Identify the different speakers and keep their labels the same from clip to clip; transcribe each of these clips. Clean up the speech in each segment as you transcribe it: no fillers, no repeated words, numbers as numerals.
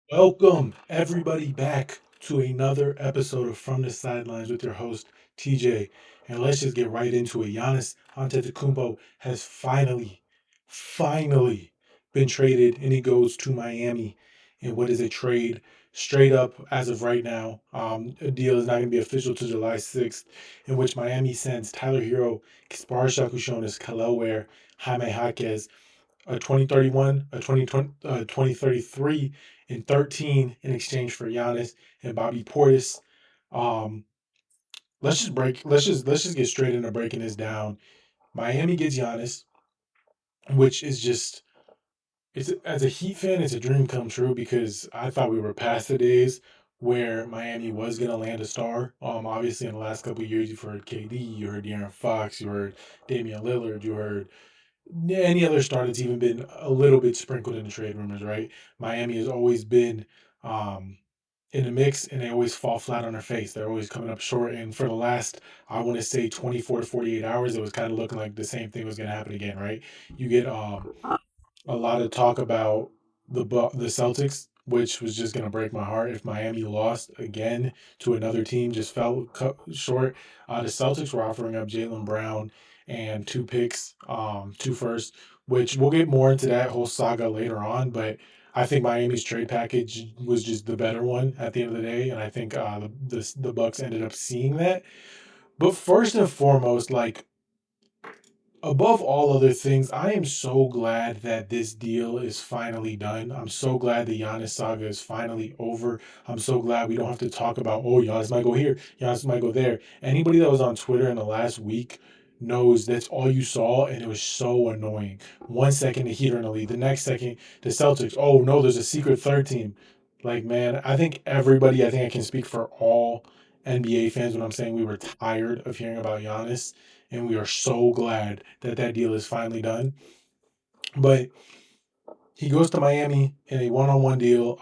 Speaker 1: Welcome, everybody, back to another episode of From the Sidelines with your host, TJ. And let's just get right into it. Giannis Antetokounmpo has finally been traded, and he goes to Miami. And what is a trade? Straight up, as of right now, a deal is not going to be official to July 6th, in which Miami sends Tyler Hero, Kaspar Shakushonis, Kalel Ware, Jaime Jaquez, a 2031, a 2033, and 13 in exchange for Giannis and Bobby Portis. Um, let's just get straight into breaking this down. Miami gets Giannis, which is just it's as a Heat fan, it's a dream come true because I thought we were past the days where Miami was gonna land a star. Obviously in the last couple of years, you've heard KD, you heard De'Aaron Fox, you heard Damian Lillard, you heard any other star that's even been a little bit sprinkled in the trade rumors, right? Miami has always been um, in the mix, and they always fall flat on their face. They're always coming up short. And for the last, I want to say, 24 to 48 hours, it was kind of looking like the same thing was going to happen again, right? You get a lot of talk about the Celtics, which was just gonna break my heart if Miami lost again to another team. Just fell cut short. The Celtics were offering up Jaylen Brown and two picks, two first, which we'll get more into that whole saga later on. But I think Miami's trade package was just the better one at the end of the day, and I think the Bucks ended up seeing that. But first and foremost, like above all other things, I am so glad that this deal is finally done. I'm so glad the Giannis saga is finally over. I'm so glad we don't have to talk about, oh, Giannis might go here, Giannis might go there. Anybody that was on Twitter in the last week knows that's all you saw, and it was so annoying. 1 second, the Heat are in the lead. The next second, the Celtics. Oh, no, there's a secret third team. Like, man, I think I can speak for all NBA fans when I'm saying we were tired of hearing about Giannis, and we are so glad that that deal is finally done. But he goes to Miami in a one-on-one deal.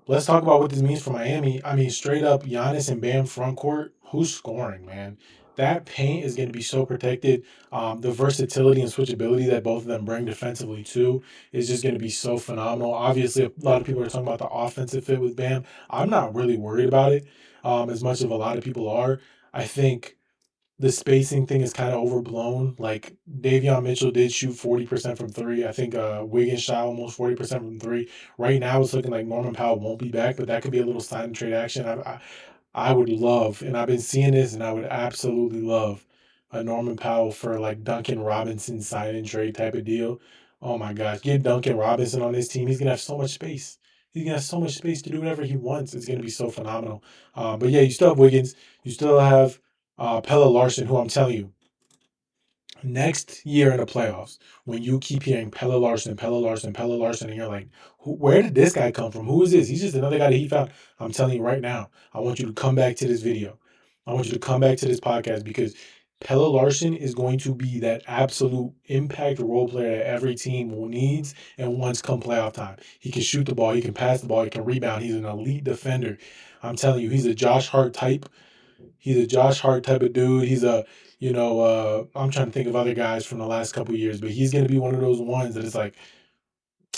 Speaker 1: Let's talk about what this means for Miami. I mean, straight up, Giannis and Bam front court. Who's scoring, man? That paint is going to be so protected. The versatility and switchability that both of them bring defensively too is just going to be so phenomenal. Obviously, a lot of people are talking about the offensive fit with Bam. I'm not really worried about it as much as a lot of people are. I think the spacing thing is kind of overblown. Like Davion Mitchell did shoot 40% from three. I think Wiggins shot almost 40% from three. Right now, it's looking like Norman Powell won't be back, but that could be a little sign and trade action. I would love, and I've been seeing this, and I would absolutely love a Norman Powell for like Duncan Robinson sign and trade type of deal. Oh my gosh, get Duncan Robinson on this team. He's gonna have so much space. He's gonna have so much space to do whatever he wants. It's gonna be so phenomenal. But yeah, you still have Wiggins. You still have Pella Larson, who I'm telling you, next year in the playoffs, when you keep hearing Pella Larson, Pella Larson, Pella Larson, and you're like, where did this guy come from? Who is this? He's just another guy that he found. I'm telling you right now, I want you to come back to this video. I want you to come back to this podcast because Pella Larson is going to be that absolute impact role player that every team needs and wants come playoff time. He can shoot the ball, he can pass the ball, he can rebound. He's an elite defender. I'm telling you, he's a Josh Hart type. He's a Josh Hart type of dude. He's a, I'm trying to think of other guys from the last couple of years, but he's going to be one of those ones that it's like,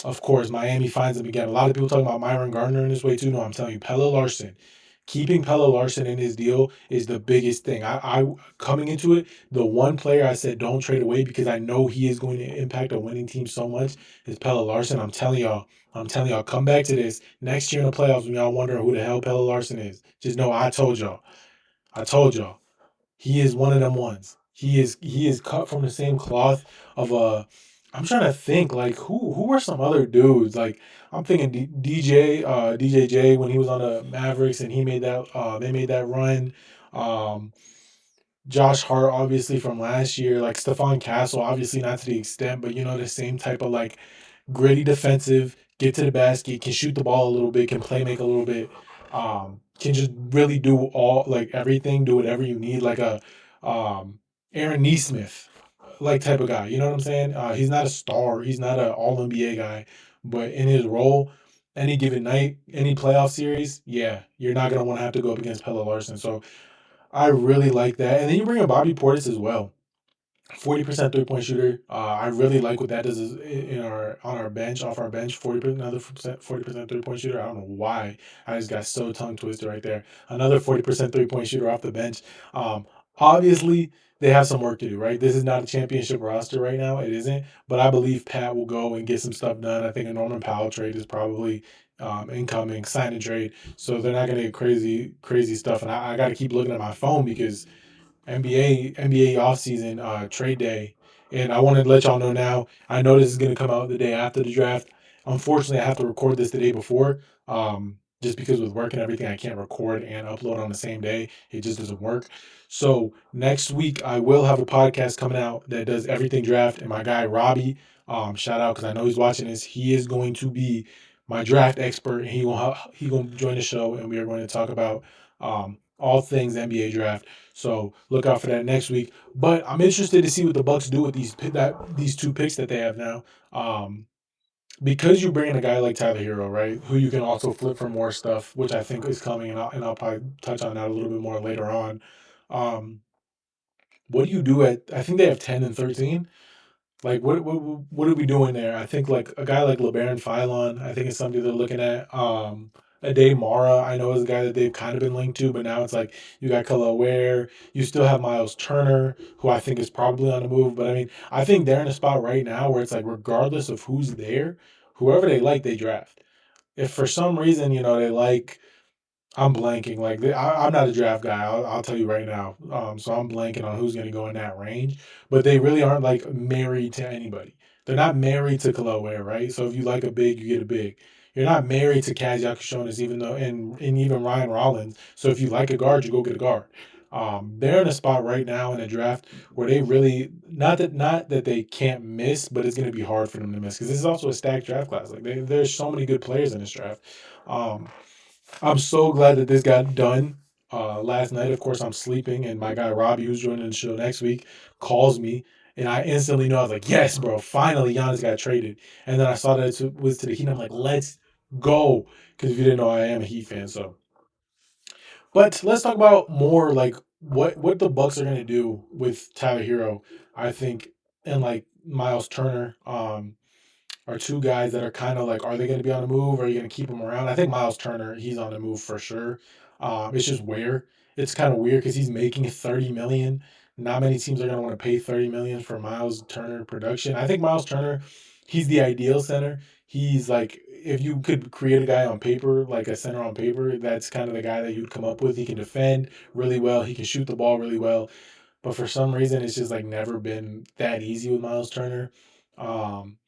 Speaker 1: of course, Miami finds him again. A lot of people talking about Myron Gardner in this way too. No, I'm telling you, Pella Larson. Keeping Pella Larson in his deal is the biggest thing. I coming into it, the one player I said don't trade away because I know he is going to impact a winning team so much is Pella Larson. I'm telling y'all, come back to this next year in the playoffs when y'all wondering who the hell Pella Larson is. Just know I told y'all. I told y'all. He is one of them ones. He is cut from the same cloth of a. I'm trying to think like who are some other dudes like I'm thinking DJ when he was on the Mavericks and he made that they made that run. Um, Josh Hart obviously from last year like Stephon Castle obviously not to the extent but the same type of like gritty defensive, get to the basket, can shoot the ball a little bit, can play make a little bit, can just really do all like everything, do whatever you need, like a Aaron Neesmith like type of guy. You know what I'm saying? He's not a star, he's not an All NBA guy, but in his role, any given night, any playoff series, yeah, you're not gonna want to have to go up against Pella Larson. So I really like that, and then you bring in Bobby Portis as well. 40% 3 point shooter. I really like what that does in our on our bench, off our bench. 40% another 40% 3 point shooter. I don't know why I just got so tongue twisted right there. Another 40% 3 point shooter off the bench. Um, Obviously they have some work to do. Right, this is not a championship roster right now. It isn't, but I believe Pat will go and get some stuff done. I think a Norman Powell trade is probably incoming, sign and trade. So they're not going to get crazy stuff. And I got to keep looking at my phone because NBA offseason trade day. And I wanted to let y'all know now. I know this is going to come out the day after the draft. Unfortunately, I have to record this the day before. Just because with work and everything, I can't record and upload on the same day. It just doesn't work. So next week, I will have a podcast coming out that does everything draft. And my guy Robbie, shout out because I know he's watching this. He is going to be my draft expert, and he gonna join the show, and we are going to talk about all things NBA draft. So look out for that next week. But I'm interested to see what the Bucks do with these two picks that they have now. Um, because you bring in a guy like Tyler Hero, right, who you can also flip for more stuff, which I think is coming, and I'll probably touch on that a little bit more later on. Um, what do you do at? I think they have 10 and 13. Like what are we doing there? I think like a guy like LeBaron Philon, I think is somebody they're looking at. Ade Mara, I know is a guy that they've kind of been linked to, but now it's like you got Khalil Ware, you still have Miles Turner, who I think is probably on the move. But I mean, I think they're in a spot right now where it's like regardless of who's there, whoever they like, they draft. If for some reason, they like I'm blanking. Like I'm not a draft guy. I'll tell you right now. So I'm blanking on who's going to go in that range. But they really aren't like married to anybody. They're not married to Khalil Ware, right? So if you like a big, you get a big. You're not married to Kaz Yakashonis, even though and even Ryan Rollins. So if you like a guard, you go get a guard. They're in a spot right now in a draft where they really not that they can't miss, but it's going to be hard for them to miss because this is also a stacked draft class. Like there's so many good players in this draft. Um, I'm so glad that this got done last night. Of course, I'm sleeping, and my guy Robbie, who's joining the show next week, calls me, and I instantly know I was like, "Yes, bro! Finally, Giannis got traded." And then I saw that it was to the Heat. And I'm like, "Let's go!" Because if you didn't know, I am a Heat fan. So, but let's talk about more like what the Bucks are gonna do with Tyler Hero. I think, and like Miles Turner. Are two guys that are kind of like, are they going to be on the move? Or are you going to keep them around? I think Miles Turner, he's on the move for sure. It's just where it's kind of weird because he's making 30 million. Not many teams are going to want to pay 30 million for Miles Turner production. I think Miles Turner, he's the ideal center. He's like, if you could create a guy on paper, like a center on paper, that's kind of the guy that you'd come up with. He can defend really well. He can shoot the ball really well. But for some reason, it's just like never been that easy with Miles Turner. Um,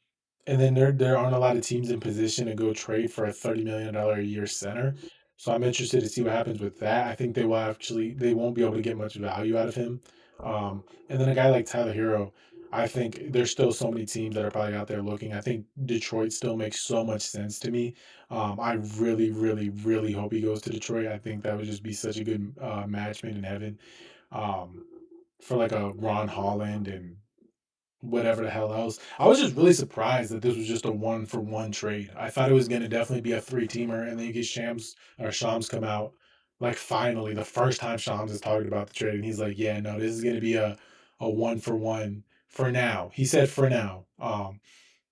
Speaker 1: and then there aren't a lot of teams in position to go trade for a $30 million a year center. So I'm interested to see what happens with that. I think they won't be able to get much value out of him. And then a guy like Tyler Hero, I think there's still so many teams that are probably out there looking. I think Detroit still makes so much sense to me. I really, really, really hope he goes to Detroit. I think that would just be such a good match made in heaven um, for like a Ron Holland and whatever the hell else. I was just really surprised that this was just a 1-for-1 trade. I thought it was going to definitely be a three-teamer, and then you get Shams come out like finally the first time Shams is talking about the trade, and he's like, "Yeah, no, this is going to be a 1-for-1 for now." He said for now.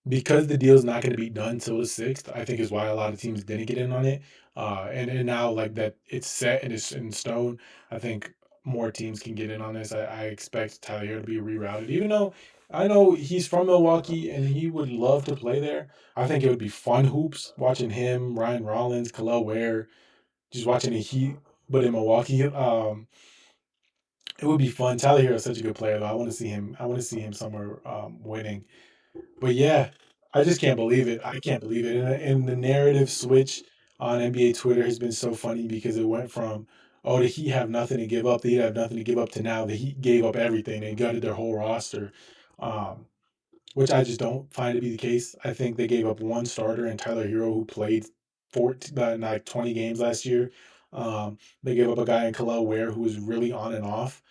Speaker 1: Because the deal's not going to be done till the 6th, I think is why a lot of teams didn't get in on it. And now like that it's set and it's in stone. I think more teams can get in on this. I expect Tyler Hero to be rerouted, even though I know he's from Milwaukee and he would love to play there. I think it would be fun hoops watching him, Ryan Rollins, Khalil Ware, just watching the Heat, but in Milwaukee. It would be fun. Tyler Hero is such a good player, though. I want to see him. I want to see him somewhere winning. But yeah, I just can't believe it. I can't believe it. And the narrative switch on NBA Twitter has been so funny because it went from, oh, the Heat have nothing to give up. The Heat have nothing to give up to now the Heat gave up everything. They gutted their whole roster, um, which I just don't find to be the case. I think they gave up one starter and Tyler Hero who played 14, like 20 games last year. They gave up a guy in Khalil Ware who was really on and off.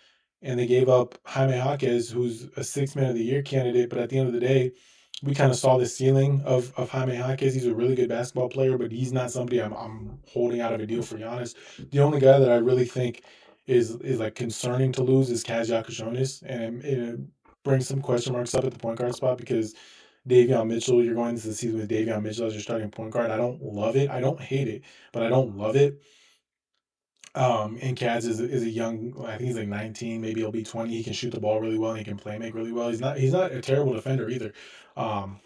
Speaker 1: And they gave up Jaime Jaquez, who's a six-man of the year candidate. But at the end of the day, we kind of saw the ceiling of Jaime Jaquez. He's a really good basketball player, but he's not somebody I'm holding out of a deal for Giannis. The only guy that I really think is like concerning to lose is Kaz Yakashonis, and it bring some question marks up at the point guard spot because Davion Mitchell, you're going into the season with Davion Mitchell as your starting point guard. I don't love it. I don't hate it, but I don't love it. And Kaz is a young. I think he's like 19. Maybe he'll be 20. He can shoot the ball really well. And he can play make really well. He's not a terrible defender either. Um,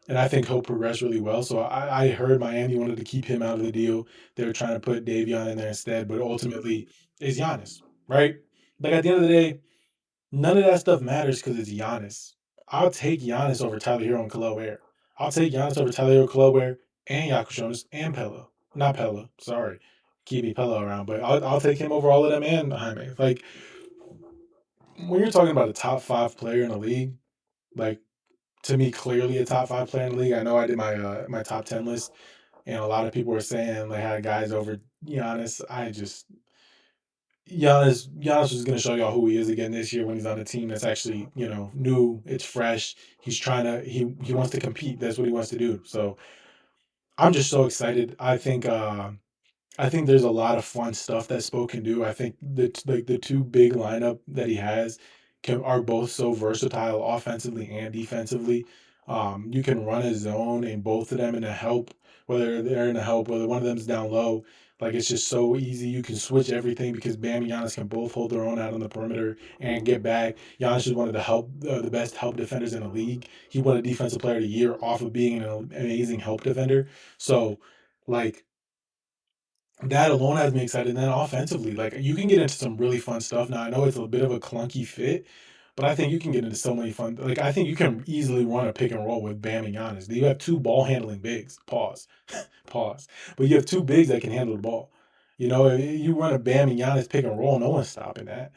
Speaker 1: and I think he'll progress really well. So I heard Miami wanted to keep him out of the deal. They were trying to put Davion in there instead, but ultimately it's Giannis, right? Like at the end of the day, none of that stuff matters because it's Giannis. I'll take Giannis over Tyler Hero and Khalil Ware. I'll take Giannis over Tyler Hero, Khalil Ware, and Jakob Jonas and Pella. Not Pella, sorry. Keeping Pella around, but I'll take him over all of them and Jaime. Like when you're talking about a top five player in the league, like to me, clearly a top five player in the league. I know I did my top 10 list, and a lot of people were saying they had guys over Giannis. Giannis is going to show y'all who he is again this year when he's on a team that's actually new. It's fresh. He's trying to he wants to compete. That's what he wants to do. So I'm just so excited. I think there's a lot of fun stuff that Spo can do. I think the two big lineup that he has are both so versatile offensively and defensively. You can run a zone in both of them in a help, whether they're in a help, whether one of them's down low. Like it's just so easy. You can switch everything because Bam and Giannis can both hold their own out on the perimeter and get back. Giannis is one of the best help defenders in the league. He won a Defensive Player of the Year off of being an amazing help defender. So, like that alone has me excited. And then offensively, like you can get into some really fun stuff. Now I know it's a bit of a clunky fit, but I think you can get into so many fun. Like I think you can easily run a pick and roll with Bam and Giannis. You have two ball handling bigs. Pause, pause. But you have two bigs that can handle the ball. If you run a Bam and Giannis pick and roll, no one's stopping that.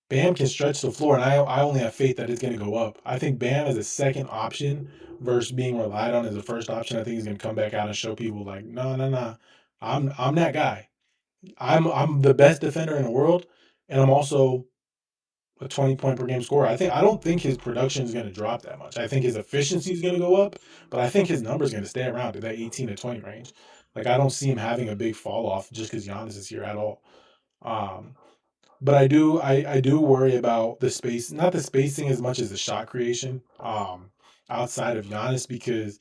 Speaker 1: Bam can stretch the floor, and I only have faith that it's going to go up. I think Bam as a second option versus being relied on as a first option. I think he's going to come back out and show people like, no, no, no, I'm that guy. I'm the best defender in the world, and I'm also a 20 point per game scorer. I don't think his production is going to drop that much. I think his efficiency is going to go up, but I think his numbers going to stay around at that 18 to 20 range. Like I don't see him having a big fall off just because Giannis is here at all. Um, but I do worry about the space, not the spacing as much as the shot creation. Outside of Giannis because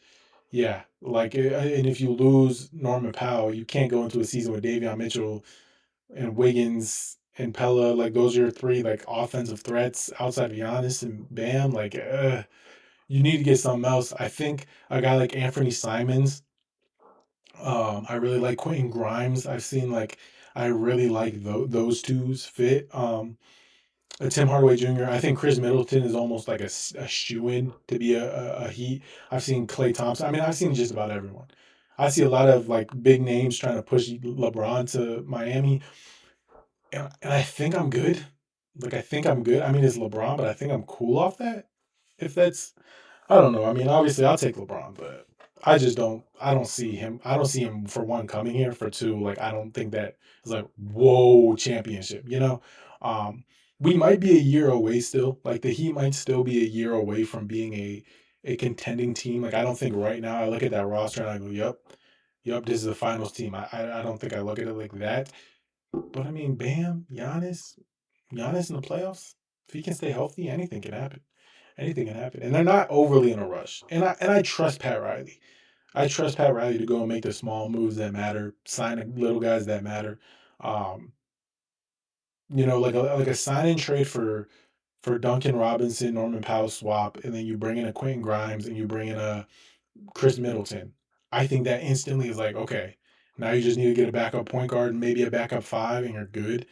Speaker 1: yeah, like and if you lose Norman Powell, you can't go into a season with Davion Mitchell and Wiggins and Pella. Like those are your three like offensive threats outside of Giannis and Bam. Like you need to get something else. I think a guy like Anthony Simons. I really like Quentin Grimes. I really like those two's fit. Tim Hardaway Jr. I think Chris Middleton is almost like a shoe in to be a Heat. I've seen Klay Thompson. I mean, I've seen just about everyone. I see a lot of like big names trying to push LeBron to Miami, and I think I'm good. Like I think I'm good. I mean, it's LeBron, but I think I'm cool off that. If that's I don't know. I mean, obviously, I'll take LeBron, but I just don't. I don't see him. I don't see him for one coming here. For two, like I don't think that is like whoa championship. We might be a year away still. Like the Heat might still be a year away from being a contending team. Like I don't think right now I look at that roster and I go, yep, this is the finals team. I don't think I look at it like that. But I mean, Bam, Giannis in the playoffs. If he can stay healthy, anything can happen. Anything can happen, and they're not overly in a rush. And I trust Pat Riley. I trust Pat Riley to go and make the small moves that matter, sign the little guys that matter. Um, like a sign and trade for Duncan Robinson, Norman Powell swap, and then you bring in a Quentin Grimes and you bring in a Chris Middleton. I think that instantly is like, okay, now you just need to get a backup point guard and maybe a backup five, and you're good.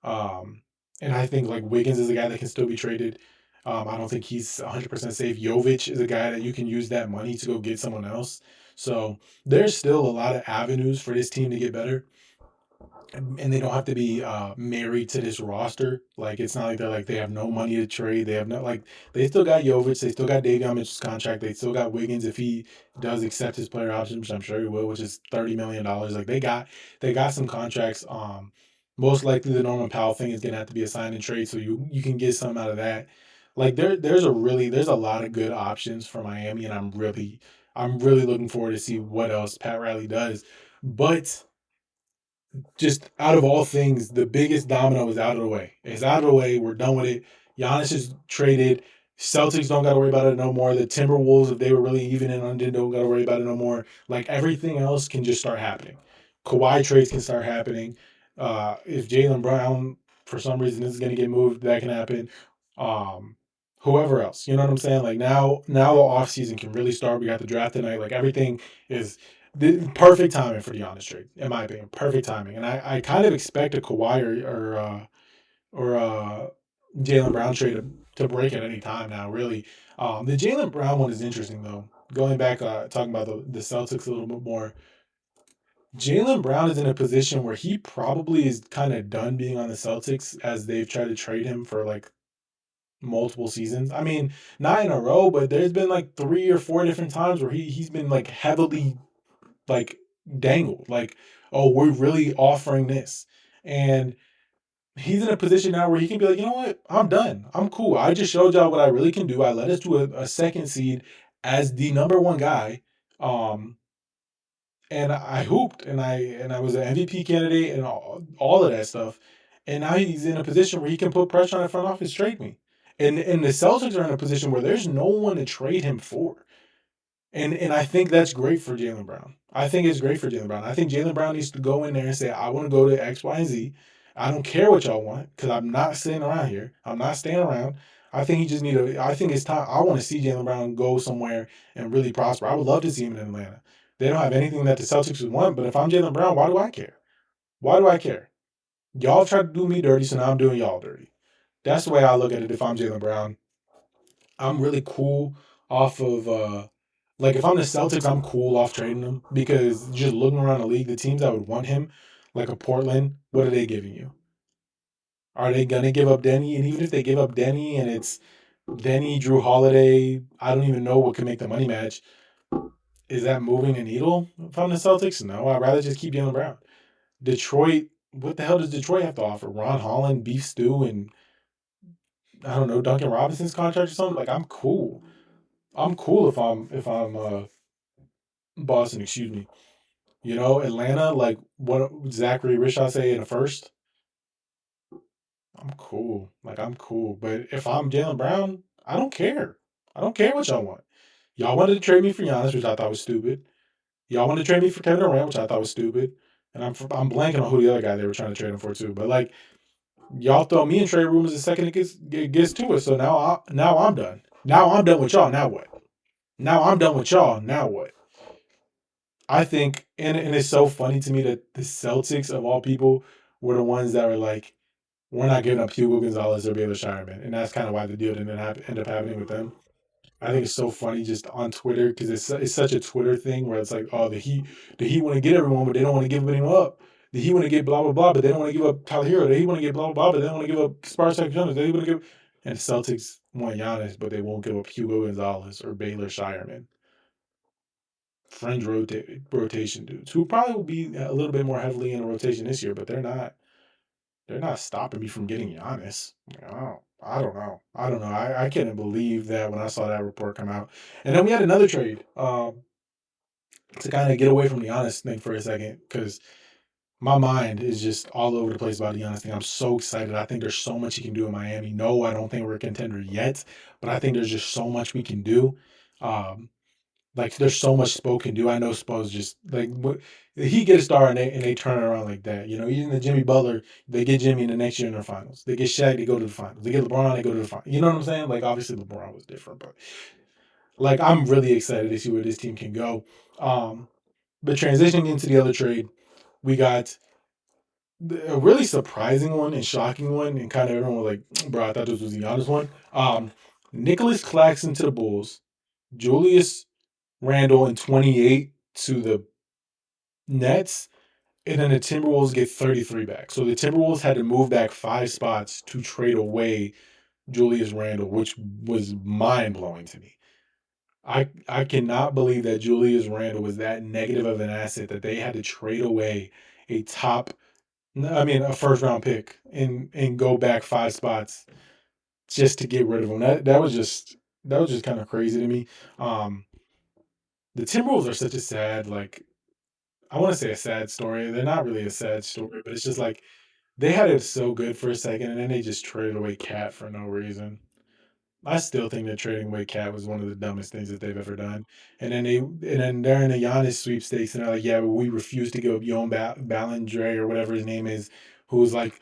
Speaker 1: And I think like Wiggins is a guy that can still be traded. I don't think he's 100% safe. Jovic is a guy that you can use that money to go get someone else. So there's still a lot of avenues for this team to get better, and they don't have to be married to this roster. Like it's not like they have no money to trade. They have no like they still got Jovic. They still got Davion Mitchell's contract. They still got Wiggins if he does accept his player option, which I'm sure he will, which is $30 million. Like they got some contracts. Most likely the Norman Powell thing is gonna have to be a sign and trade, so you can get some out of that. Like there's a lot of good options for Miami, and I'm really looking forward to see what else Pat Riley does. But just out of all things, the biggest domino is out of the way. It's out of the way. We're done with it. Giannis is traded. Celtics don't got to worry about it no more. The Timberwolves, if they were really even and undid, don't got to worry about it no more. Like everything else can just start happening. Kawhi trades can start happening. If Jalen Brown for some reason is going to get moved, that can happen. Um, Whoever else, you know what I'm saying? Like now the off season can really start. We got the draft tonight. Like everything is the perfect timing for the Giannis trade, in my opinion. Perfect timing, and I kind of expect a Kawhi or Jalen Brown trade to break at any time now. Really, the Jalen Brown one is interesting though. Going back, talking about the Celtics a little bit more. Jalen Brown is in a position where he probably is kind of done being on the Celtics as they've tried to trade him for like multiple seasons. I mean, not in a row, but there's been like 3 or 4 different times where he's been like heavily like dangled. Like, oh, we're really offering this. And he's in a position now where he can be like, you know what? I'm done. I'm cool. I just showed y'all what I really can do. I led us to a second seed as the number one guy. Um, and I hooped and I was an MVP candidate and all of that stuff. And now he's in a position where he can put pressure on the front office, trade me. And the Celtics are in a position where there's no one to trade him for. And I think that's great for Jalen Brown. I think it's great for Jalen Brown. I think Jalen Brown needs to go in there and say, I want to go to X, Y, and Z. I don't care what y'all want because I'm not sitting around here. I'm not staying around. I think he just need to. I think it's time. I want to see Jalen Brown go somewhere and really prosper. I would love to see him in Atlanta. They don't have anything that the Celtics would want, but if I'm Jalen Brown, why do I care? Why do I care? Y'all tried to do me dirty, so now I'm doing y'all dirty. That's the way I look at it if I'm Jalen Brown. I'm really cool off of like if I'm the Celtics, I'm cool off trading him because just looking around the league, the teams that would want him, like a Portland, what are they giving you? Are they gonna give up Denny? And even if they give up Denny and it's Denny, Drew Holiday, I don't even know what can make the money match. Is that moving the needle if I'm the Celtics? No, I'd rather just keep Jalen Brown. Detroit, what the hell does Detroit have to offer? Ron Holland, beef stew, and I don't know, Duncan Robinson's contract or something? Like I'm cool. I'm cool if I'm Boston, excuse me. You know, Atlanta, like what Zachary Rich I say in the first, I'm cool. Like I'm cool. But if I'm Jalen Brown, I don't care. I don't care what y'all want. Y'all wanted to trade me for Giannis, which I thought was stupid. Y'all wanted to trade me for Kevin Durant, which I thought was stupid. And I'm blanking on who the other guy they were trying to trade him for too. But like y'all throw me in trade rumors the second it gets to it. So now I'm done. Now I'm done with y'all. Now what? Now I'm done with y'all. Now what? I think, and it's so funny to me that the Celtics of all people were the ones that were like, we're not giving up Hugo Gonzalez or Baylor Shireman, and that's kind of why the deal didn't end up happening with them. I think it's so funny just on Twitter because it's such a Twitter thing where it's like, oh, the Heat want to get everyone, but they don't want to give anyone up. The Heat want to get blah blah blah, but they don't want to give up Tyler Hero. The Heat want to get blah blah blah, but they don't want to give up Spartak Jonas. They want to give, and the Celtics want Giannis, but they won't give up Hugo Gonzalez or Baylor Shireman. Fringe rotation dudes who probably will be a little bit more heavily in a rotation this year, but they're not stopping me from getting Giannis. I don't know. I don't know. I couldn't believe that when I saw that report come out. And then we had another trade to kind of get away from the Giannis thing for a second because my mind is just all over the place about the Giannis thing. I'm so excited. I think there's so much he can do in Miami. No, I don't think we're a contender yet, but I think there's just so much we can do. Um, like there's so much Spo can do. I know Spo's just like he get a star and they turn it around like that. You know, even the Jimmy Butler, they get Jimmy in the next year in the finals. They get Shaq, they go to the finals. They get LeBron, they go to the finals. You know what I'm saying? Like obviously LeBron was different, but like I'm really excited to see where this team can go. Um, but transitioning into the other trade, we got a really surprising one and shocking one, and kind of everyone was like, "Bro, I thought this was the honest one." Nicholas Claxton to the Bulls, Julius Randle in 28 to the Nets, and then the Timberwolves get 33 back. So the Timberwolves had to move back 5 spots to trade away Julius Randle, which was mind blowing to me. I cannot believe that Julius Randle was that negative of an asset that they had to trade away a top, I mean, a first round pick and go back 5 spots just to get rid of him. That was just kind of crazy to me. Um, the Timberwolves are such a sad like I want to say a sad story. They're not really a sad story, but it's just like they had it so good for a second, and then they just traded away Cat for no reason. I still think that trading away Cat was one of the dumbest things that they've ever done. And then they're in a Giannis sweepstakes and they're like, yeah, but we refuse to give up Yon Ballinger or whatever his name is, who's like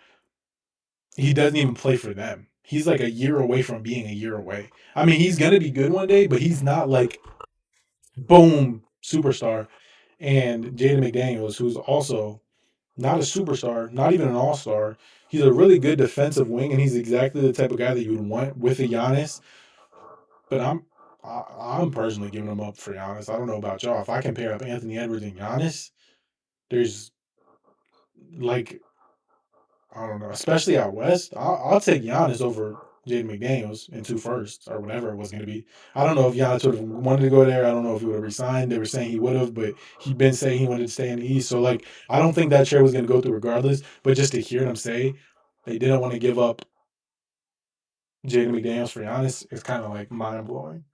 Speaker 1: he doesn't even play for them. He's like a year away from being a year away. I mean, he's gonna be good one day, but he's not like boom superstar. And Jaden McDaniels, who's also not a superstar, not even an all star. He's a really good defensive wing, and he's exactly the type of guy that you would want with a Giannis. But I'm personally giving him up for Giannis. I don't know about y'all. If I can pair up Anthony Edwards and Giannis, there's like I don't know, especially out west. I'll take Giannis over Jaden McDaniels in two firsts or whatever it was going to be. I don't know if Giannis would have wanted to go there. I don't know if he would have resigned. They were saying he would have, but he'd been saying he wanted to stay in the East. So like, I don't think that trade was going to go through regardless. But just to hear them say they didn't want to give up Jaden McDaniels for Giannis is kind of like mind blowing.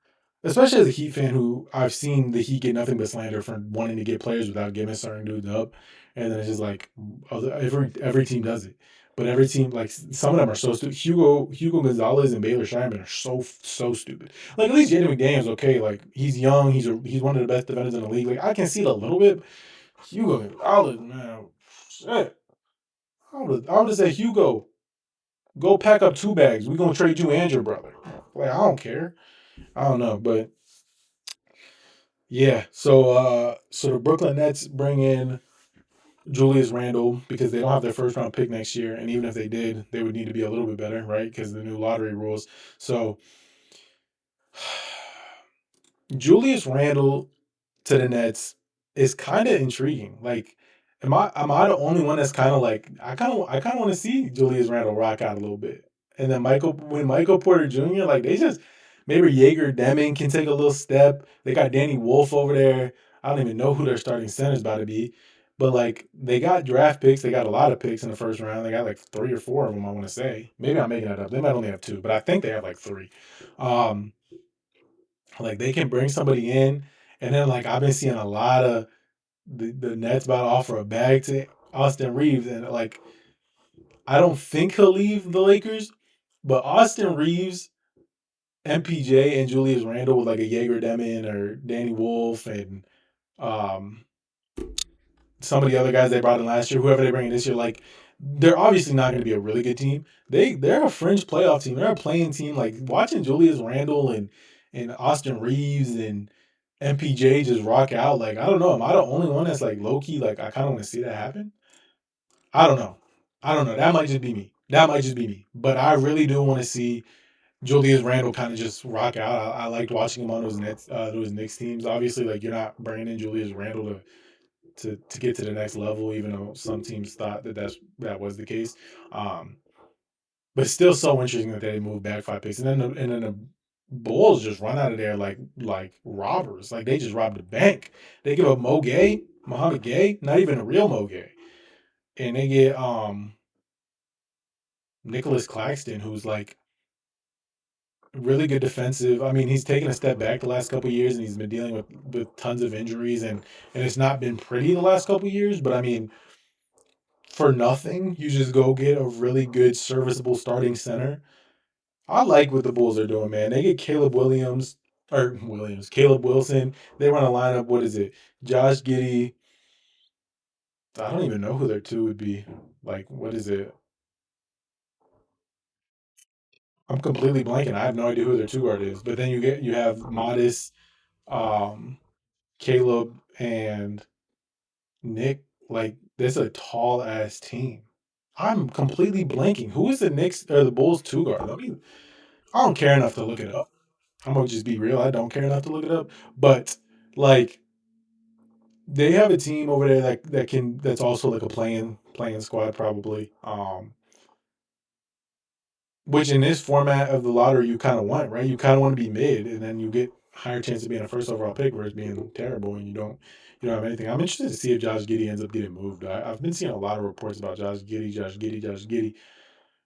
Speaker 1: Especially as a Heat fan who I've seen the Heat get nothing but slander for wanting to get players without giving certain dudes up. And then it's just like every team does it. But every team, like some of them are so stupid. Hugo Gonzalez and Baylor Scheinman are so stupid. Like at least Jaden McDaniels, okay, like he's young, he's one of the best defenders in the league. Like I can see it a little bit. Hugo Gonzalez, man, shit. I would have said Hugo, go pack up 2 bags. We're gonna trade you and your brother. Like I don't care. I don't know, but yeah. So the Brooklyn Nets bring in Julius Randle because they don't have their first round pick next year, and even if they did, they would need to be a little bit better, right? Because of the new lottery rules. So Julius Randle to the Nets is kind of intriguing. Like, am I the only one that's kind of like I kind of want to see Julius Randle rock out a little bit, and then Michael Porter Jr. like they just maybe Jaeger Deming can take a little step. They got Danny Wolf over there. I don't even know who their starting center's about to be, but like they got draft picks. They got a lot of picks in the first round. They got like 3 or 4 of them. I want to say maybe I'm making that up. They might only have 2, but I think they have like 3. Um, like they can bring somebody in, and then like I've been seeing a lot of the Nets about to offer a bag to Austin Reeves, and like I don't think he'll leave the Lakers, but Austin Reeves, MPJ, and Julius Randle with like a Jaeger Demon or Danny Wolf and um some of the other guys they brought in last year, whoever they bring in this year, like they're obviously not going to be a really good team. They're a fringe playoff team. They're a playing team. Like watching Julius Randle and Austin Reeves and MPJ just rock out. Like I don't know. Am I the only one that's like low key? Like I kind of want to see that happen. I don't know. I don't know. That might just be me. That might just be me. But I really do want to see Julius Randle kind of just rock out. I liked watching him on those Knicks teams. Obviously, like you're not bringing in Julius Randle to get to the next level, even though some teams thought that was the case. Um, but it's still so interesting that they moved back 5 picks, and then the Bulls just run out of there like robbers. Like they just robbed the bank. They give up Mo Gay, Muhammad Gay, not even a real Mo Gay, and they get Nicholas Claxton, who's like really good defensive. I mean, he's taken a step back the last couple of years, and he's been dealing with tons of injuries, and it's not been pretty the last couple of years. But I mean, for nothing, you just go get a really good, serviceable starting center. I like what the Bulls are doing, man. They get Caleb Wilson. They run a lineup. What is it? Josh Giddey. I don't even know who their 2 would be. Like, what is it? I'm completely blanking. I have no idea who their 2 guard is. But then you have Modest, um, Caleb, and Nick. Like, that's a tall ass team. I'm completely blanking. Who is the Knicks or the Bulls 2 guard? I don't care enough to look it up. I'm gonna just be real. I don't care enough to look it up. But like they have a team over there that's also like a playing squad probably. Which in this format of the lottery you kind of want, right? You kind of want to be mid, and then you get higher chance of being a first overall pick versus being terrible, and you don't have anything. I'm interested to see if Josh Giddey ends up getting moved. I've been seeing a lot of reports about Josh Giddey,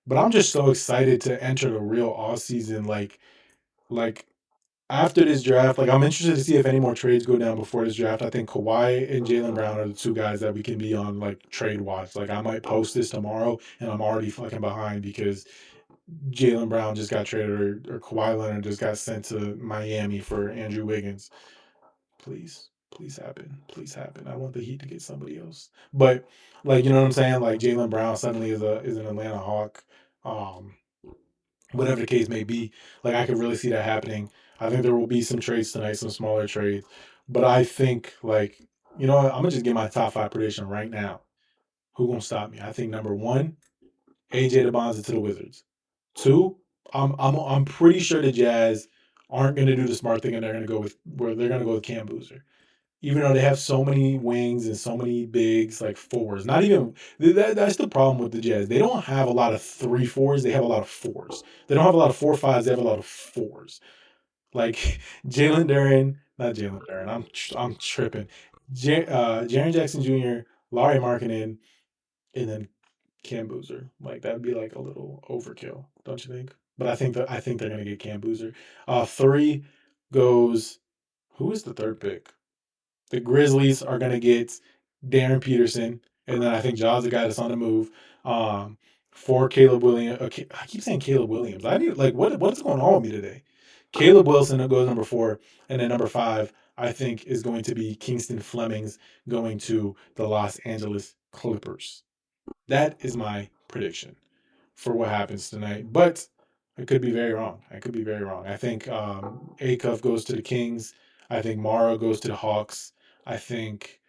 Speaker 1: but I'm just so excited to enter the real off season. Like after this draft, like I'm interested to see if any more trades go down before this draft. I think Kawhi and Jaylen Brown are the 2 guys that we can be on like trade watch. Like I might post this tomorrow, and I'm already fucking behind because Jalen Brown just got traded or Kawhi Leonard just got sent to Miami for Andrew Wiggins. Please, please happen. Please happen. I want the Heat to get somebody else. But like you know what I'm saying? Like Jalen Brown suddenly is an Atlanta Hawk. Um, Whatever the case may be. Like I could really see that happening. I think there will be some trades tonight, some smaller trades. But I think like you know what, I'm gonna just get my top five prediction right now. Who gonna stop me? I think number one, AJ DeBonza to the Wizards. Two, I'm pretty sure the Jazz aren't gonna do the smart thing and they're gonna go with Cam Boozer. Even though they have so many wings and so many bigs, like fours. Not even that's the problem with the Jazz. They don't have a lot of 3 4s. They have a lot of fours. They don't have a lot of 4 5s. They have a lot of fours. Like Jalen Duren, not Jalen Duren. I'm tripping. Jaren Jackson Jr., Laurie Markkinen, and then Cam Boozer. Like that'd be like a little overkill, don't you think? But I think they're gonna get Cam Boozer. Three goes. Who is the third pick? The Grizzlies are going to get Darren Peterson, and then I think Jaws the guy that's on the move. Um, for Caleb Williams, I keep saying Caleb Williams. I need like what's going on with me today? Caleb Wilson goes number four, and then number five I think is going to be Kingston Flemings going to the Los Angeles Clippers. That is my prediction for what happens tonight, but I could be very wrong. I could be very wrong. I think Acuff goes to the Kings. I think Mara goes to the Hawks. I think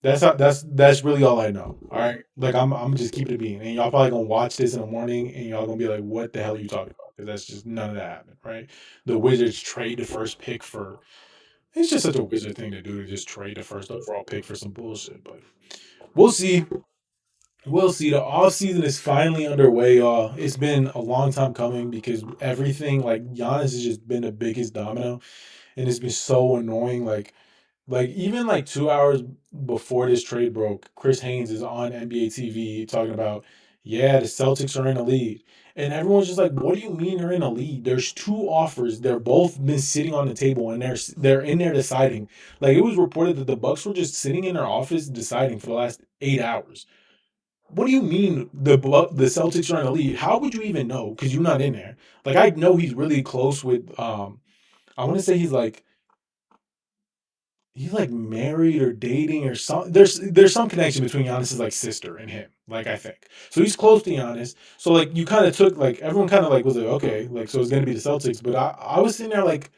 Speaker 1: that's really all I know. All right, like I'm just keeping it being, and y'all probably gonna watch this in the morning, and y'all gonna be like, "What the hell are you talking about?" Because that's just none of that happened, right? The Wizards trade the first pick for. It's just such a Wizard thing to do to just trade the first overall pick for some bullshit, but we'll see. We'll see. The off season is finally underway, y'all. It's been a long time coming because everything like Giannis has just been the biggest domino, and it's been so annoying. Like even like 2 hours before this trade broke, Chris Haynes is on NBA TV talking about, yeah, the Celtics are in the lead. And everyone's just like, what do you mean they're in a lead? There's two offers. They're both been sitting on the table and they're in there deciding. Like it was reported that the Bucks were just sitting in their office deciding for the last 8 hours. What do you mean the Celtics are in the lead? How would you even know? Because you're not in there. Like I know he's really close with I want to say he's like married or dating or something. There's some connection between Giannis's like sister and him. Like I think so he's close to Giannis. So like you kind of took like everyone kind of like was like okay like so it's gonna be the Celtics. But I was sitting there like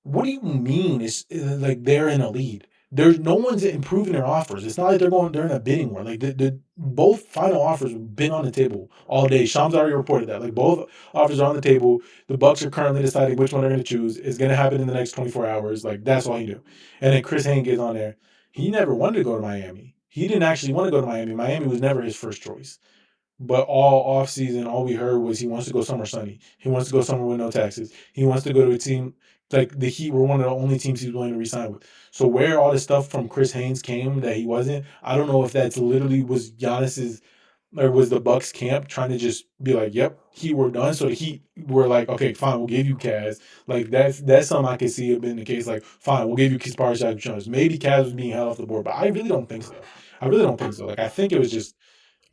Speaker 1: what do you mean? It's like they're in a lead. There's no one's improving their offers. It's not like they're in a bidding war. Like the both final offers have been on the table all day. Shams already reported that. Like both offers are on the table. The Bucks are currently deciding which one they're going to choose. It's going to happen in the next 24 hours. Like that's all he knew. And then Chris Haynes gets on there. He never wanted to go to Miami. He didn't actually want to go to Miami. Miami was never his first choice. But all off season, all we heard was he wants to go somewhere sunny. He wants to go somewhere with no taxes. He wants to go to a team like the Heat were one of the only teams he's willing to resign with. So where all this stuff from Chris Haynes came that he wasn't, I don't know if that's literally was Giannis's or was the Bucks camp trying to just be like, "Yep, Heat we're done." So the Heat were like, "Okay, fine, we'll give you Kaz." Like that's something I could see it being the case. Like, fine, we'll give you Kaspar Jones. Maybe Kaz was being held off the board, but I really don't think so. I really don't think so. Like I think it was just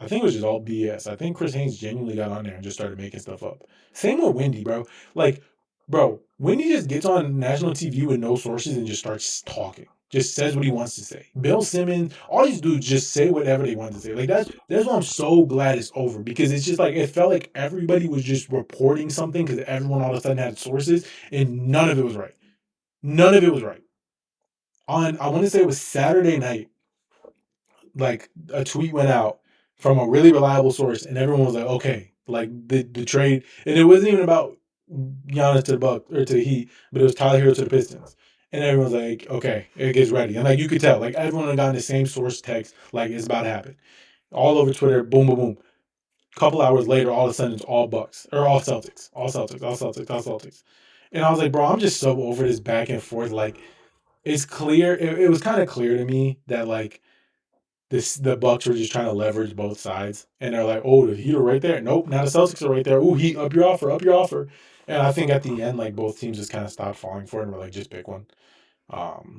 Speaker 1: all BS. I think Chris Haynes genuinely got on there and just started making stuff up. Same with Wendy, bro. Like, bro, Wendy just gets on national TV with no sources and just starts talking. Just says what he wants to say. Bill Simmons, all these dudes just say whatever they want to say. Like that's why I'm so glad it's over because it's just like it felt like everybody was just reporting something because everyone all of a sudden had sources and none of it was right. None of it was right. On I want to say it was Saturday night like a tweet went out from a really reliable source, and everyone was like, okay, like the trade, and it wasn't even about Giannis to the Bucks or to the Heat, but it was Tyler Hero to the Pistons. And everyone's like, okay, it gets ready. And like you could tell, like everyone had gotten the same source text, like it's about to happen. All over Twitter, boom, boom, boom. A couple hours later, all of a sudden it's all Bucks. Or all Celtics. All Celtics, all Celtics, all Celtics. And I was like, bro, I'm just so over this back and forth. Like, it's clear. It was kind of clear to me that like the Bucks were just trying to leverage both sides, and they're like, "Oh, the Heat are right there. Nope, now the Celtics are right there. Ooh, Heat, up your offer, up your offer." And I think at the end, like both teams just kind of stopped falling for it and were like, "Just pick one."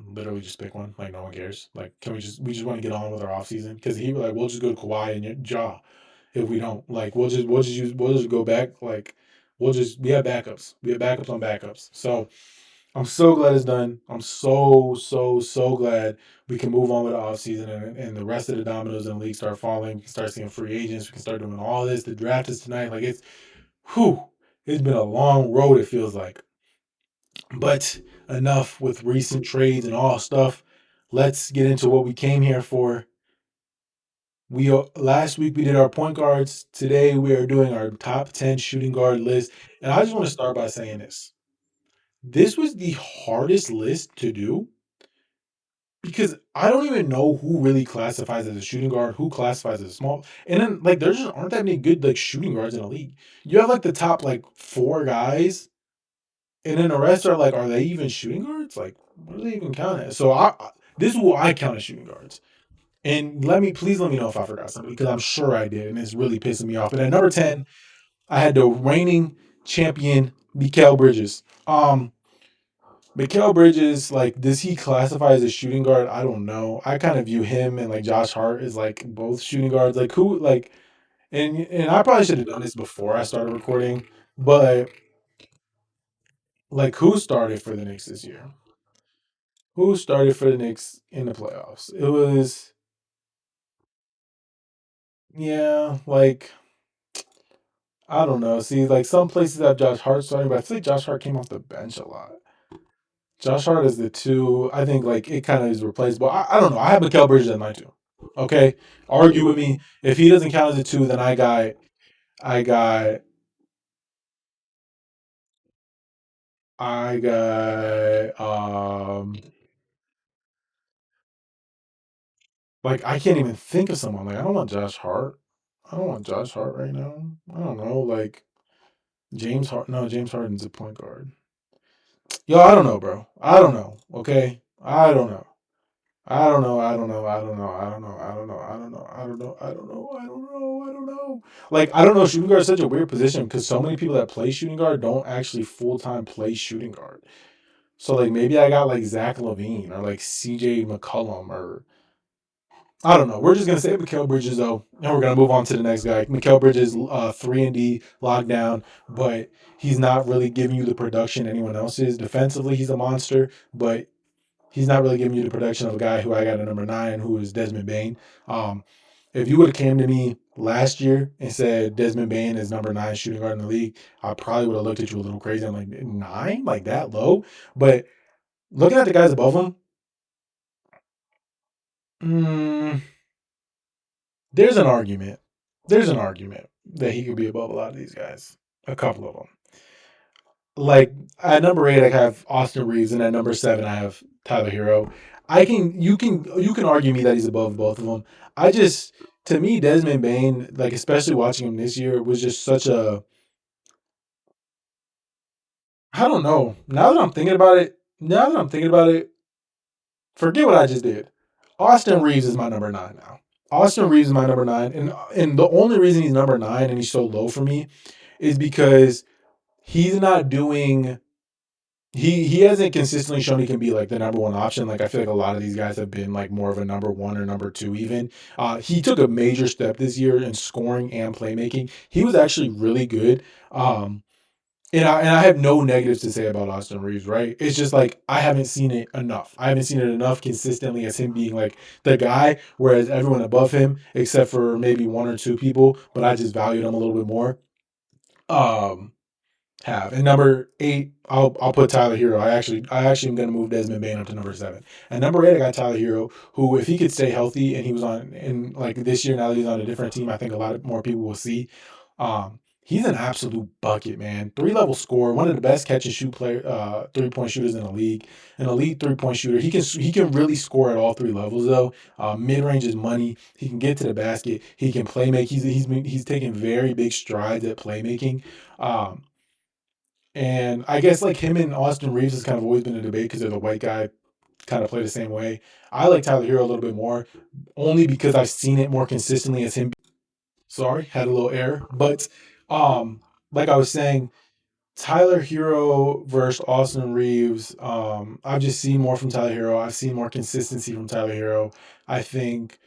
Speaker 1: Literally just pick one. Like no one cares. Like, can we just want to get on with our offseason? Because he was like, "We'll just go to Kawhi and Jaw." if we don't. Like we'll just go back. Like we have backups. We have backups on backups. So I'm so glad it's done. I'm so glad we can move on with the offseason and the rest of the dominoes in the league start falling. We can start seeing free agents. We can start doing all this. The draft is tonight. Like whew, it's been a long road, it feels like. But enough with recent trades and all stuff. Let's get into what we came here for. We last week we did our point guards. Today we are doing our top 10 shooting guard list. And I just want to start by saying this. This was the hardest list to do because I don't even know who really classifies as a shooting guard, who classifies as a small. And then like there just aren't that many good like shooting guards in the league. You have like the top like four guys, and then the rest are like, are they even shooting guards? Like, what do they even count as? So this is what I count as shooting guards. And please let me know if I forgot somebody because I'm sure I did, and it's really pissing me off. And at number 10, I had the reigning champion Mikal Bridges. Mikal Bridges, like, does he classify as a shooting guard? I don't know. I kind of view him and like Josh Hart as like both shooting guards. Like who like and I probably should have done this before I started recording, but like who started for the Knicks this year? Who started for the Knicks in the playoffs? It was yeah, like I don't know. See, like some places have Josh Hart starting, but I feel like Josh Hart came off the bench a lot. Josh Hart is the two. I think like it kind of is replaceable. I don't know. I have Mikal Bridges at my two. Okay, argue with me. If he doesn't count as a two, then I got, I got. Like I can't even think of someone. Like I don't want Josh Hart. I don't want Josh Hart right now. I don't know. Like James Hart. No, James Harden's a point guard. Yo, I don't know, bro. I don't know. Okay, I don't know. I don't know. I don't know. I don't know. I don't know. I don't know. I don't know. I don't know. I don't know. I don't know. I don't know. Like I don't know. Shooting guard is such a weird position because so many people that play shooting guard don't actually full time play shooting guard. So like maybe I got like Zach Levine or like CJ McCollum or I don't know. We're just gonna say Mikal Bridges though, and we're gonna move on to the next guy. Mikal Bridges, 3-and-D lockdown, but he's not really giving you the production anyone else is. Defensively, he's a monster, but he's not really giving you the production of a guy who I got at number 9, who is Desmond Bane. Um, if you would have came to me last year and said Desmond Bane is number 9 shooting guard in the league, I probably would have looked at you a little crazy. I'm like 9, like that low. But looking at the guys above him, mm, there's an argument. There's an argument that he could be above a lot of these guys. A couple of them. Like at number 8, I have Austin Reeves, and at number 7, I have Tyler Hero. You can argue me that he's above both of them. I just to me Desmond Bain, like especially watching him this year, was just such a I don't know. Now that I'm thinking about it, forget what I just did. Austin Reeves is my number 9 now. Austin Reeves is my number 9, and the only reason he's number 9 and he's so low for me is because he's not doing he hasn't consistently shown he can be like the number one option. Like I feel like a lot of these guys have been like more of a number 1 or number 2 even. He took a major step this year in scoring and playmaking. He was actually really good. And I have no negatives to say about Austin Reeves, right? It's just like I haven't seen it enough. I haven't seen it enough consistently as him being like the guy, whereas everyone above him, except for maybe 1 or 2 people, but I just valued him a little bit more. Um, have. And number 8, I'll put Tyler Hero. I actually am gonna move Desmond Bain up to number 7. And number 8, I got Tyler Hero, who if he could stay healthy and he was on in like this year now that he's on a different team, I think a lot of more people will see. He's an absolute bucket, man. 3-level scorer, one of the best catch and shoot 3-point shooters in the league. An elite 3-point shooter. He can really score at all 3 levels though. Mid range is money. He can get to the basket. He can play make. He's taking very big strides at playmaking. Um, and I guess like him and Austin Reeves has kind of always been a debate because they're the white guy, kind of play the same way. I like Tyler Hero a little bit more, only because I've seen it more consistently as him. Sorry, had a little error, but like I was saying, Tyler Hero versus Austin Reeves. I've just seen more from Tyler Hero. I've seen more consistency from Tyler Hero. I think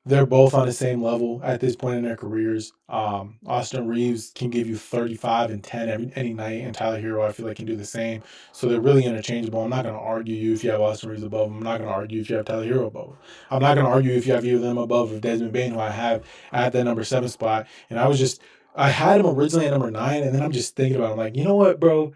Speaker 1: They're both on the same level at this point in their careers. Austin Reeves can give you 35 and 10 any night, and Tyler Hero, I feel like, can do the same. So they're really interchangeable. I'm not going to argue you if you have Austin Reeves above him. I'm not going to argue if you have Tyler Hero above him. I'm not going to argue if you have either of them above Desmond Bain, who I have at that number 7 spot. And I had him originally at number 9, and then I'm just thinking about it. I'm like, you know what, bro?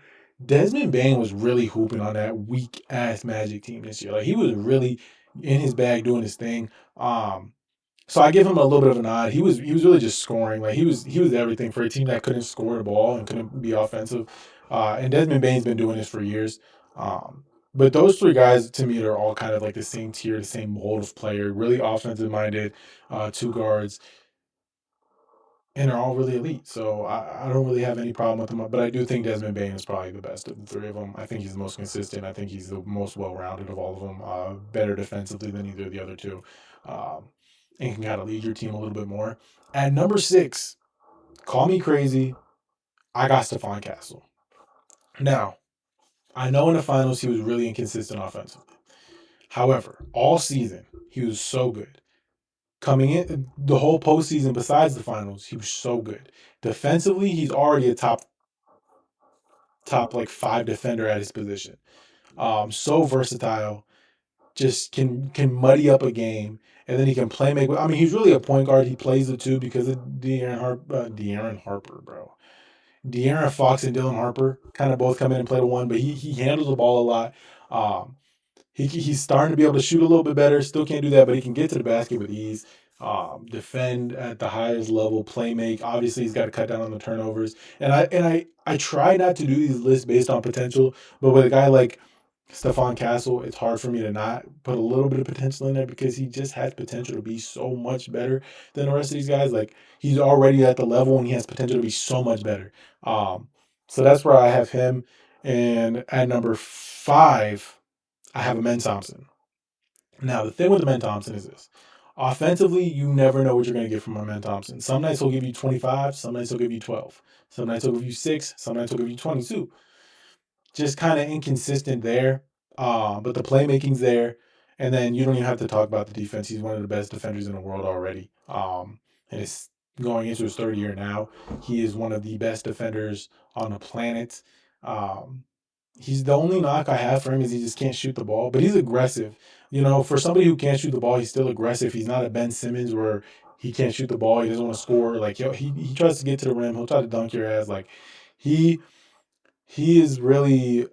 Speaker 1: Desmond Bain was really hooping on that weak ass Magic team this year. Like, he was really in his bag doing his thing. So I give him a little bit of a nod. He was really just scoring. Like he was everything for a team that couldn't score the ball and couldn't be offensive. And Desmond Bain's been doing this for years. But those three guys to me they're all kind of like the same tier, the same mold of player, really offensive minded, two guards, and they're all really elite. So I don't really have any problem with them. But I do think Desmond Bain is probably the best of the three of them. I think he's the most consistent. I think he's the most well rounded of all of them. Better defensively than either of the other two. Um, and can kind of lead your team a little bit more. At number 6, call me crazy, I got Stephon Castle. Now, I know in the finals he was really inconsistent offensively. However, all season he was so good. Coming in the whole postseason, besides the finals, he was so good. Defensively, he's already a top like 5 defender at his position. So versatile, just can muddy up a game, and then he can play make. I mean, he's really a point guard. He plays the two because of De'Aaron Harper, bro. De'Aaron Fox and Dylan Harper kind of both come in and play the one, but he handles the ball a lot. Um, he's starting to be able to shoot a little bit better. Still can't do that, but he can get to the basket with ease. Defend at the highest level, play make. Obviously, he's got to cut down on the turnovers. And I try not to do these lists based on potential, but with a guy like Stephon Castle, it's hard for me to not put a little bit of potential in there because he just has potential to be so much better than the rest of these guys. Like he's already at the level and he has potential to be so much better. Um, so that's where I have him. And at number 5, I have Amen Thompson. Now the thing with Amen Thompson is this. Offensively, you never know what you're going to get from Amen Thompson. Some nights he'll give you 25, some nights he'll give you 12. Some nights he'll give you 6, some nights he'll give you 22. Just kind of inconsistent there. But the playmaking's there. And then you don't even have to talk about the defense. He's one of the best defenders in the world already. And it's going into his third year now. He is one of the best defenders on the planet. Um, he's the only knock I have for him is he just can't shoot the ball, but he's aggressive. You know, for somebody who can't shoot the ball, he's still aggressive. He's not a Ben Simmons where he can't shoot the ball. He doesn't want to score. Like, yo, he tries to get to the rim. He'll try to dunk your ass. Like, he he is really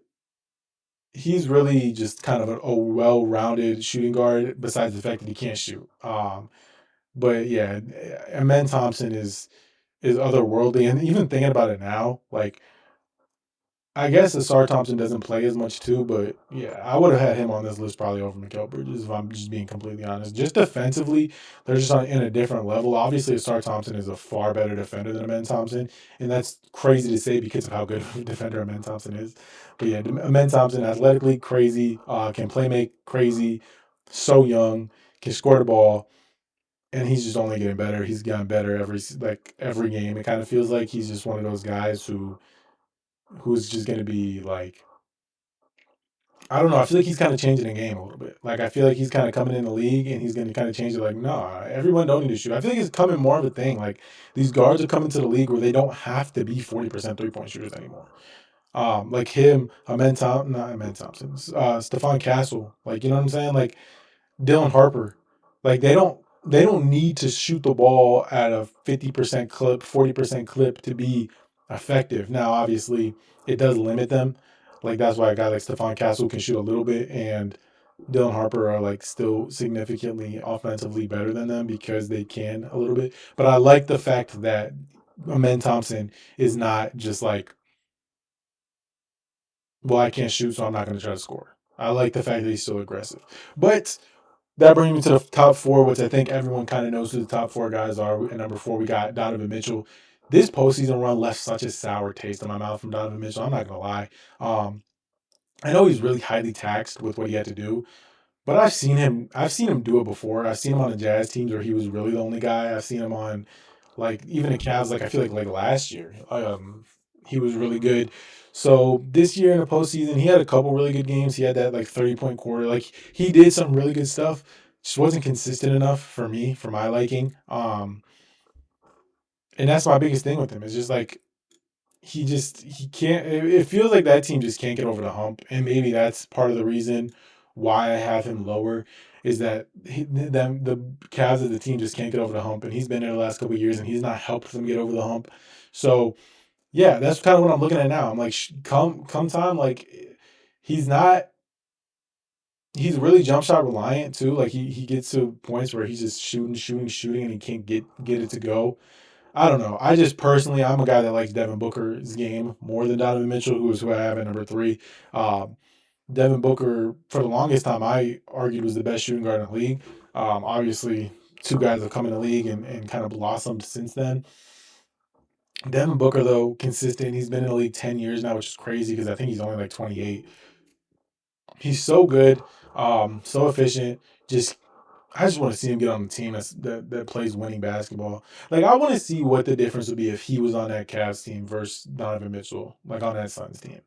Speaker 1: he's really just kind of a well-rounded shooting guard. Besides the fact that he can't shoot, but yeah, Amen Thompson is otherworldly. And even thinking about it now, like I guess Asar Thompson doesn't play as much too, but yeah, I would have had him on this list probably over Mikal Bridges if I'm just being completely honest. Just defensively, they're just in a different level. Obviously, Asar Thompson is a far better defender than Amen Thompson, and that's crazy to say because of how good of a defender Amen Thompson is. But yeah, Amen Thompson athletically crazy, can play make crazy, so young, can score the ball, and he's just only getting better. He's gotten better every game. It kind of feels like he's just one of those guys who's just going to be like I don't know. I feel like he's kind of changing the game a little bit. Like I feel like he's kind of coming in the league and he's going to kind of change it. Like, nah, everyone don't need to shoot. I feel like it's coming more of a thing. Like these guards are coming to the league where they don't have to be 40% 3-point shooters anymore. Like him, not Amen Thompson, Stephon Castle. Like you know what I'm saying? Like Dylan Harper. Like they don't need to shoot the ball at a 50% clip, 40% clip to be effective. Now, obviously, it does limit them. Like that's why a guy like Stephon Castle can shoot a little bit and Dylan Harper are like still significantly offensively better than them because they can a little bit. But I like the fact that Amen Thompson is not just like, well, I can't shoot, so I'm not going to try to score. I like the fact that he's still aggressive. But that brings me to the top 4, which I think everyone kind of knows who the top 4 guys are. At number 4, we got Donovan Mitchell. This postseason run left such a sour taste in my mouth from Donovan Mitchell. I'm not gonna lie. I know he's really highly taxed with what he had to do, but I've seen him do it before. I've seen him on the Jazz teams where he was really the only guy. I've seen him on like even the Cavs. Like I feel like last year, he was really good. So this year in the postseason, he had a couple really good games. He had that like 30-point quarter. Like he did some really good stuff. just wasn't consistent enough for me, for my liking. And that's my biggest thing with him. It's just like he can't. It feels like that team just can't get over the hump, and maybe that's part of the reason why I have him lower. Is that the Cavs of the team just can't get over the hump, and he's been there the last couple of years, and he's not helped them get over the hump. So yeah, that's kind of what I'm looking at now. I'm like, come time, like he's not. He's really jump shot reliant too. Like he gets to points where he's just shooting, and he can't get it to go. I don't know. I just personally, I'm a guy that likes Devin Booker's game more than Donovan Mitchell, who I have at number three. Um, Devin Booker, for the longest time, I argued was the best shooting guard in the league. Obviously, two guys have come in the league and kind of blossomed since then. Devin Booker, though, consistent. He's been in the league 10 years now, which is crazy because I think he's only like 28. He's so good, so efficient. Just I just want to see him get on the team that plays winning basketball. Like I want to see what the difference would be if he was on that Cavs team versus Donovan Mitchell, like on that Suns team.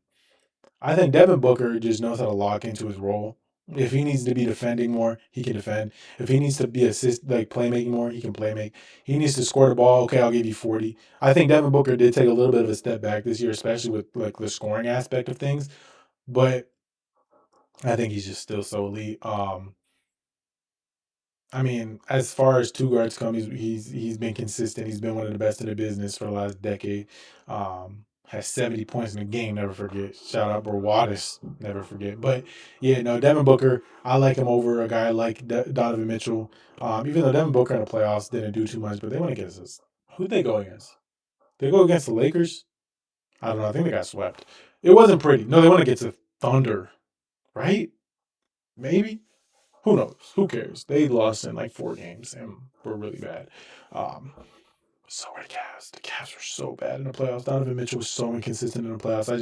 Speaker 1: I think Devin Booker just knows how to lock into his role. If he needs to be defending more, he can defend. If he needs to be playmaking more, he can playmake. He needs to score the ball. Okay, I'll give you 40. I think Devin Booker did take a little bit of a step back this year, especially with like the scoring aspect of things. But I think he's just still so elite. I mean, as far as two guards come, he's been consistent. He's been one of the best in the business for the last decade. Has 70 points in a game, never forget. Shout out Bro Wattis, never forget. But yeah, no, Devin Booker, I like him over a guy like Donovan Mitchell. Even though Devin Booker in the playoffs didn't do too much, but they went against us. Who'd they go against? They go against the Lakers? I don't know. I think they got swept. It wasn't pretty. No, they went against the Thunder, right? Maybe. Who knows? Who cares? They lost in like 4 games and were really bad. Um, so were the Cavs. The Cavs were so bad in the playoffs. Donovan Mitchell was so inconsistent in the playoffs.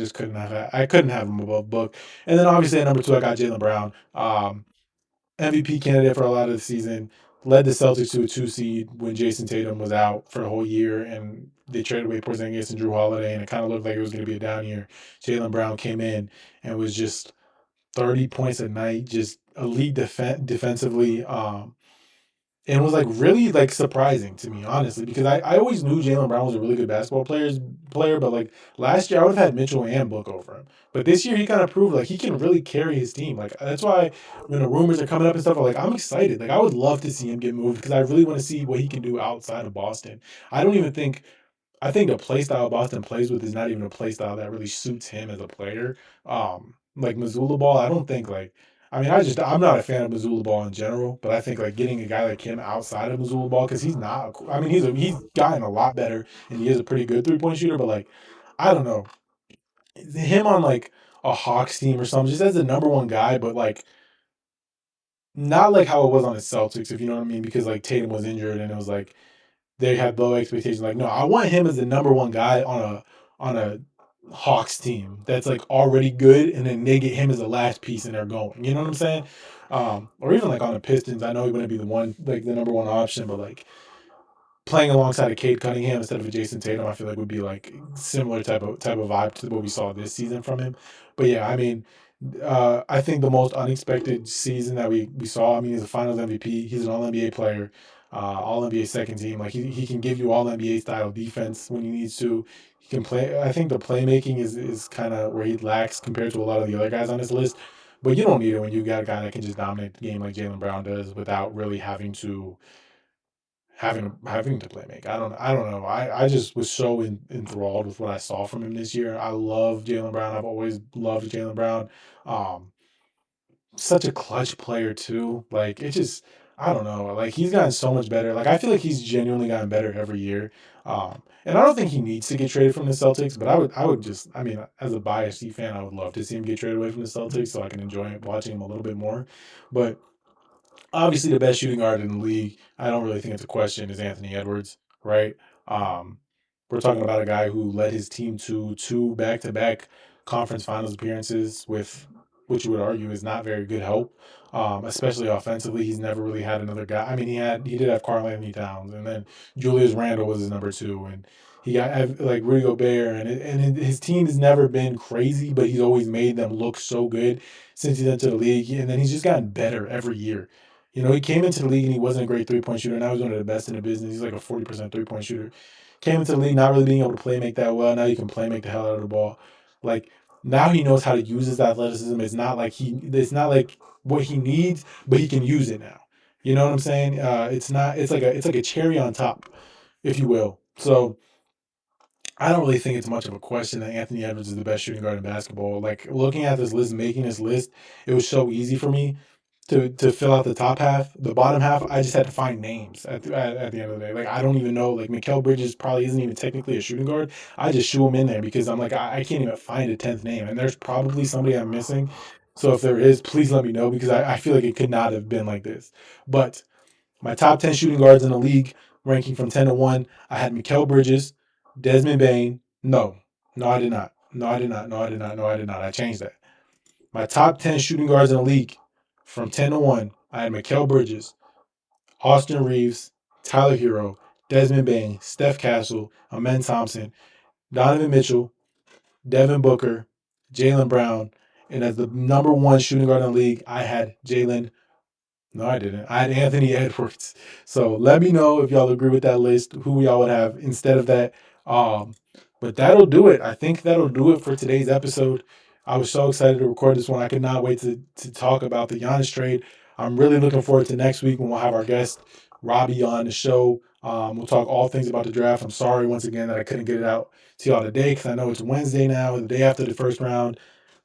Speaker 1: I couldn't have him above Book. And then obviously at number two, I got Jaylen Brown, MVP candidate for a lot of the season. Led the Celtics to a 2 seed when Jason Tatum was out for the whole year, and they traded away Porzingis and Drew Holiday, and it kind of looked like it was going to be a down year. Jaylen Brown came in and was just 30 points a night, just elite defensively. And it was like really like surprising to me, honestly, because I always knew Jaylen Brown was a really good player, but like last year I would have had Mitchell and Book over him. But this year he kind of proved like he can really carry his team. Like that's why when the rumors are coming up and stuff, I'm excited. Like I would love to see him get moved because I really want to see what he can do outside of Boston. I don't even think I think the play style Boston plays with is not even a play style that really suits him as a player. Like Missoula ball, I don't think like. I mean, I'm not a fan of Missoula ball in general, but I think like getting a guy like him outside of Missoula ball because he's not. I mean, he's gotten a lot better and he is a pretty good 3 point shooter. But like, I don't know him on like a Hawks team or something, just as the number one guy, but like not like how it was on the Celtics, if you know what I mean, because like Tatum was injured and it was like they had low expectations. Like, no, I want him as the number one guy on a Hawks team that's like already good, and then they get him as the last piece and they're going. You know what I'm saying? Or even like on the Pistons, I know he wouldn't be the one like the number one option, but like playing alongside a Cade Cunningham instead of a Jason Tatum, I feel like would be like similar type of vibe to what we saw this season from him. But yeah, I mean, I think the most unexpected season that we saw. I mean, he's a Finals MVP. He's an All NBA player, All NBA second team. Like he can give you All NBA style defense when he needs to. He can play. I think the playmaking is kind of where he lacks compared to a lot of the other guys on this list. But you don't need it when you got a guy that can just dominate the game like Jaylen Brown does without really having to play make. I don't know. I just was so enthralled with what I saw from him this year. I love Jaylen Brown. I've always loved Jaylen Brown. Um, Such a clutch player too. Like it just I don't know. Like he's gotten so much better. Like I feel like he's genuinely gotten better every year. And I don't think he needs to get traded from the Celtics, but I would just I mean, as a biased fan, I would love to see him get traded away from the Celtics so I can enjoy watching him a little bit more. But obviously the best shooting guard in the league, I don't really think it's a question, is Anthony Edwards, right? Um, we're talking about a guy who led his team to two back-to-back conference finals appearances with, which you would argue is not very good help, especially offensively. He's never really had another guy. I mean, he did have Karl Anthony Towns, and then Julius Randle was his number two, and he got like Rudy Gobert, his team has never been crazy, but he's always made them look so good since he's into the league, and then he's just gotten better every year. He came into the league and he wasn't a great 3-point shooter. Now he's one of the best in the business. He's like a 40% 3-point shooter. Came into the league not really being able to play make that well. Now you can play make the hell out of the ball. Like now he knows how to use his athleticism. It's not like what he needs, but he can use it now. You know what I'm saying? It's not. It's like a cherry on top, if you will. So I don't really think it's much of a question that Anthony Edwards is the best shooting guard in basketball. Like looking at this list, making this list, it was so easy for me to fill out the top half. The bottom half, I just had to find names at the end of the day. Like I don't even know. Like Mikal Bridges probably isn't even technically a shooting guard. I just shoe him in there because I'm like I can't even find a 10th name, and there's probably somebody I'm missing. So if there is, please let me know because I feel like it could not have been like this. But my top 10 shooting guards in the league, ranking from 10 to 1, I had Mikal Bridges, Desmond Bain. No, I did not. No, I did not. No, I did not. No, I did not. I changed that. My top 10 shooting guards in the league from 10 to 1, I had Mikal Bridges, Austin Reeves, Tyler Hero, Desmond Bain, Steph Castle, Amen Thompson, Donovan Mitchell, Devin Booker, Jaylen Brown. And as the number one shooting guard in the league, I had Jalen. No, I didn't. I had Anthony Edwards. So let me know if y'all agree with that list, who y'all would have instead of that. Um, but that'll do it. I think that'll do it for today's episode. I was so excited to record this one. I could not wait to talk about the Giannis trade. I'm really looking forward to next week when we'll have our guest Robbie on the show. We'll talk all things about the draft. I'm sorry once again that I couldn't get it out to y'all today because I know it's Wednesday now, the day after the first round.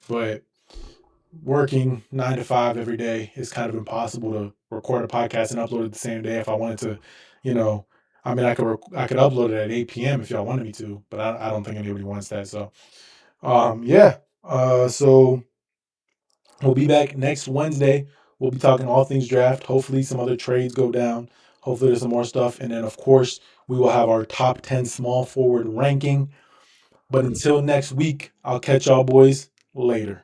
Speaker 1: But working 9 to 5 every day is kind of impossible to record a podcast and upload it the same day if I wanted to, you know. I mean, I could upload it at 8 p.m. if y'all wanted me to, but I don't think anybody wants that. So, yeah. So we'll be back next Wednesday. We'll be talking all things draft. Hopefully, some other trades go down. Hopefully, there's some more stuff, and then of course, we will have our top 10 small forward ranking. But until next week, I'll catch y'all boys later.